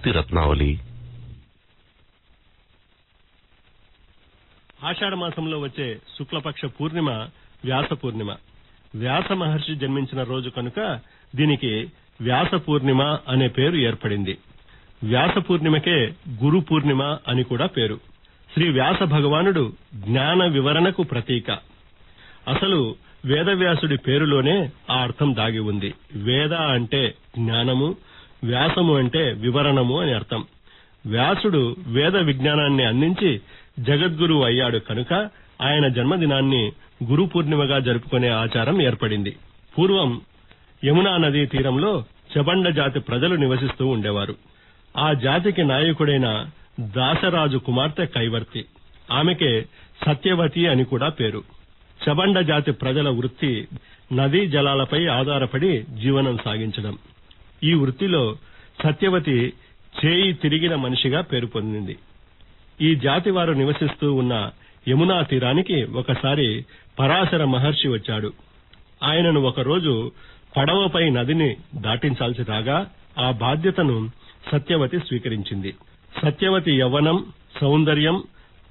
భక్తి రత్నావళి. ఆషాఢ మాసంలో వచ్చే శుక్లపక్ష పూర్ణిమ వ్యాస పూర్ణిమ. వ్యాస మహర్షి జన్మించిన రోజు కనుక దీనికి వ్యాస పూర్ణిమ అనే పేరు ఏర్పడింది. వ్యాస పూర్ణిమకే గురు పూర్ణిమ అని కూడా పేరు. శ్రీ వ్యాస భగవానుడు జ్ఞాన వివరణకు ప్రతీక. అసలు వేదవ్యాసుడి పేరులోనే ఆ అర్థం దాగి ఉంది. వేద అంటే జ్ఞానము, వ్యాసము అంటే వివరణము అని అర్థం. వ్యాసుడు వేద విజ్ఞానాన్ని అందించి జగద్గురువు అయ్యాడు కనుక ఆయన జన్మదినాన్ని గురు పూర్ణిమగా జరుపుకునే ఆచారం ఏర్పడింది. పూర్వం యమునా నదీ తీరంలో చబండ జాతి ప్రజలు నివసిస్తూ ఉండేవారు. ఆ జాతికి నాయకుడైన దాశరాజు కుమార్తె కైవర్తి. ఆమెకే సత్యవతి అని కూడా పేరు. చబండ జాతి ప్రజల వృత్తి నదీ జలాలపై ఆధారపడి జీవనం సాగించడం. ఈ వృత్తిలో సత్యవతి చేయి తిరిగిన మనిషిగా పేరు పొందింది. ఈ జాతి వారు నివసిస్తూ ఉన్న యమునా తీరానికి ఒకసారి పరాశర మహర్షి వచ్చాడు. ఆయనను ఒకరోజు పడవపై నదిని దాటించాల్సి రాగా ఆ బాధ్యతను సత్యవతి స్వీకరించింది. సత్యవతి యవ్వనం, సౌందర్యం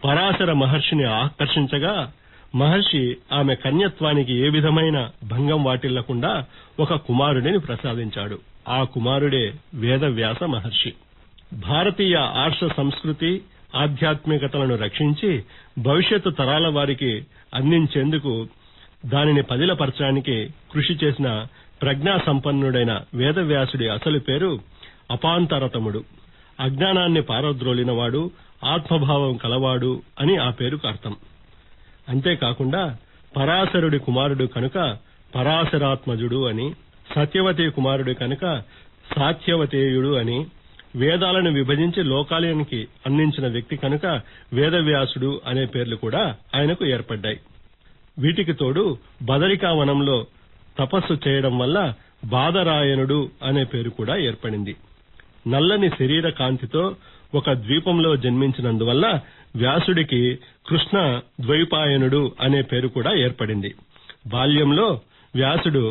పరాశర మహర్షిని ఆకర్షించగా మహర్షి ఆమె కన్యత్వానికి ఏ విధమైన భంగం వాటిల్లకుండా ఒక కుమారుడిని ప్రసాదించాడు. ఆ కుమారుడే వేదవ్యాస మహర్షి. భారతీయ ఆర్ష సంస్కృతి, ఆధ్యాత్మికతలను రక్షించి భవిష్యత్తు తరాల వారికి అందించేందుకు దానిని పదిలపరచడానికి కృషి చేసిన ప్రజ్ఞా సంపన్నుడైన వేదవ్యాసుడి అసలు పేరు అపాంతరతముడు. అజ్ఞానాన్ని పారద్రోలినవాడు, ఆత్మభావం కలవాడు అని ఆ పేరుకు అర్థం. అంతేకాకుండా పరాశరుడి కుమారుడు కనుక పరాశరాత్మజుడు అని, సత్యవతి కుమారుడు కనుక సాత్యవతేయుడు అని, వేదాలను విభజించి లోకాలయానికి అందించిన వ్యక్తి కనుక వేదవ్యాసుడు అనే పేర్లు కూడా ఆయనకు ఏర్పడ్డాయి. వీటికి తోడు బదరికావనంలో తపస్సు చేయడం వల్ల బాదరాయణుడు అనే పేరు కూడా ఏర్పడింది. నల్లని శరీర కాంతితో ఒక ద్వీపంలో జన్మించినందువల్ల వ్యాసుడికి కృష్ణ ద్వైపాయనుడు అనే పేరు కూడా ఏర్పడింది. బాల్యంలో వ్యాసుడు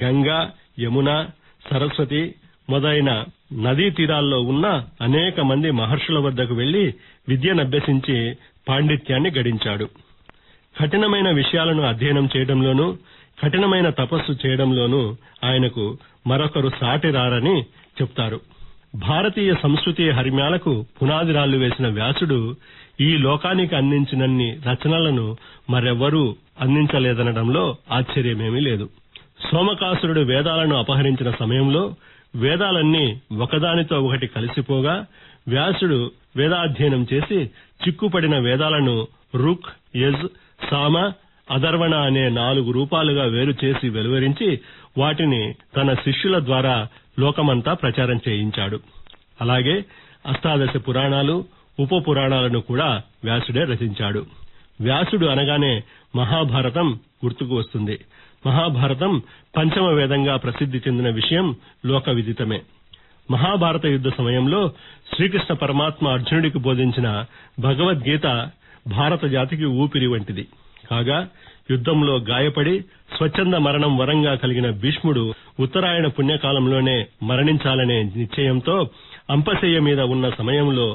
గంగా, యమున, సరస్వతి మొదలైన నదీ తీరాల్లో ఉన్న అనేక మంది మహర్షుల వద్దకు వెళ్లి విద్యనభ్యసించి పాండిత్యాన్ని గడించాడు. కఠినమైన విషయాలను అధ్యయనం చేయడంలోనూ, కఠినమైన తపస్సు చేయడంలోనూ ఆయనకు మరొకరు సాటి రారని చెప్తారు. భారతీయ సంస్కృతి హరిమ్యాలకు పునాది రాళ్లు వేసిన వ్యాసుడు ఈ లోకానికి అందించినన్ని రచనలను మరెవ్వరూ అందించలేదనడంలో ఆశ్చర్యమేమీ లేదు. సోమకాసురుడు వేదాలను అపహరించిన సమయంలో వేదాలన్నీ ఒకదానితో ఒకటి కలిసిపోగా వ్యాసుడు వేదాధ్యయనం చేసి చిక్కుపడిన వేదాలను రుక్, యజ్, సామ, అధర్వణ అనే 4 రూపాలుగా వేరు చేసి వెలువరించి వాటిని తన శిష్యుల ద్వారా లోకమంతా ప్రచారం చేయించాడు. అలాగే అష్టాదశ పురాణాలు, ఉప పురాణాలను కూడా వ్యాసుడే రచించాడు. వ్యాసుడు అనగానే మహాభారతం గుర్తుకు వస్తుంది. మహాభారతం పంచమ వేదంగా ప్రసిద్ధి చెందిన విషయం లోక విదితమే. మహాభారత యుద్ధ సమయంలో శ్రీకృష్ణ పరమాత్మ అర్జునుడికి బోధించిన భగవద్గీత భారత జాతికి ఊపిరి వంటిది. కాగా యుద్ధంలో గాయపడి స్వచ్ఛంద మరణం వరంగా కలిగిన భీష్ముడు ఉత్తరాయణ పుణ్యకాలంలోనే మరణించాలనే నిశ్చయంతో అంపశయ్య మీద ఉన్న సమయంలో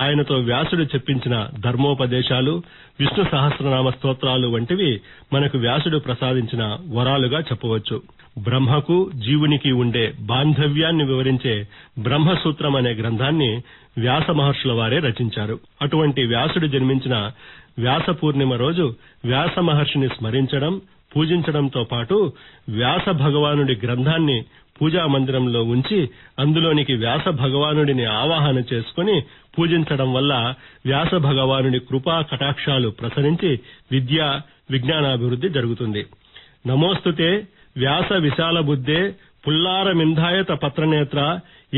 ఆయనతో వ్యాసుడు చెప్పించిన ధర్మోపదేశాలు, విష్ణు సహస్రనామ స్తోత్రాలు వంటివి మనకు వ్యాసుడు ప్రసాదించిన వరాలుగా చెప్పవచ్చు. బ్రహ్మకు జీవునికి ఉండే బాంధవ్యాన్ని వివరించే బ్రహ్మసూత్రం అనే గ్రంథాన్ని వ్యాస మహర్షుల వారే రచించారు. అటువంటి వ్యాసుడు జన్మించిన వ్యాస పూర్ణిమ రోజు వ్యాస మహర్షిని స్మరించడం, పూజించడంతో పాటు వ్యాస భగవానుడి గ్రంథాన్ని పూజా మందిరంలో ఉంచి అందులోనికి వ్యాస భగవానుడిని ఆవాహన చేసుకుని పూజించడం వల్ల వ్యాస భగవానుడి కృపా కటాక్షాలు ప్రసరించి విద్యా విజ్ఞానాభివృద్ధి జరుగుతుంది. నమోస్తుతే వ్యాస విశాల బుద్ధే పుల్లారమింధాయత పత్రనేత్ర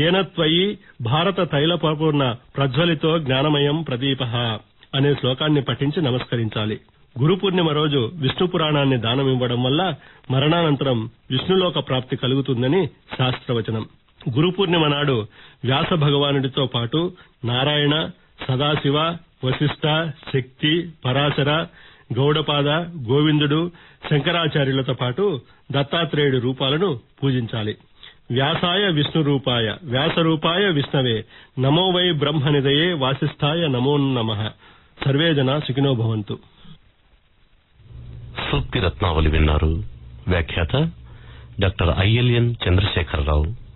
ఏనత్వయి భారత తైలపూర్ణ ప్రజ్వలితో జ్ఞానమయం ప్రదీపః అనే శ్లోకాన్ని పఠించి నమస్కరించాలి. గురు పూర్ణిమ రోజు విష్ణు పురాణాన్ని దానమివ్వడం వల్ల మరణానంతరం విష్ణులోక ప్రాప్తి కలుగుతుందని శాస్త్రవచనం. గురు పూర్ణిమ నాడు వ్యాస భగవానుడితో పాటు నారాయణ, సదాశివ, వశిష్ఠ, శక్తి, పరాశర, గౌడపాద, గోవిందుడు, శంకరాచార్యులతో పాటు దత్తాత్రేయుడి రూపాలను పూజించాలి. వ్యాసాయ విష్ణురూపాయ వ్యాసరూపాయ విష్ణవే నమో వై బ్రహ్మనిదయే వాసిష్ఠాయ నమో నమః. సర్వే జనా సుఖినో భవంతు. సూక్తి రత్నావళి విన్నారు. వ్యాఖ్యాత డాక్టర్ ILN చంద్రశేఖరరావు.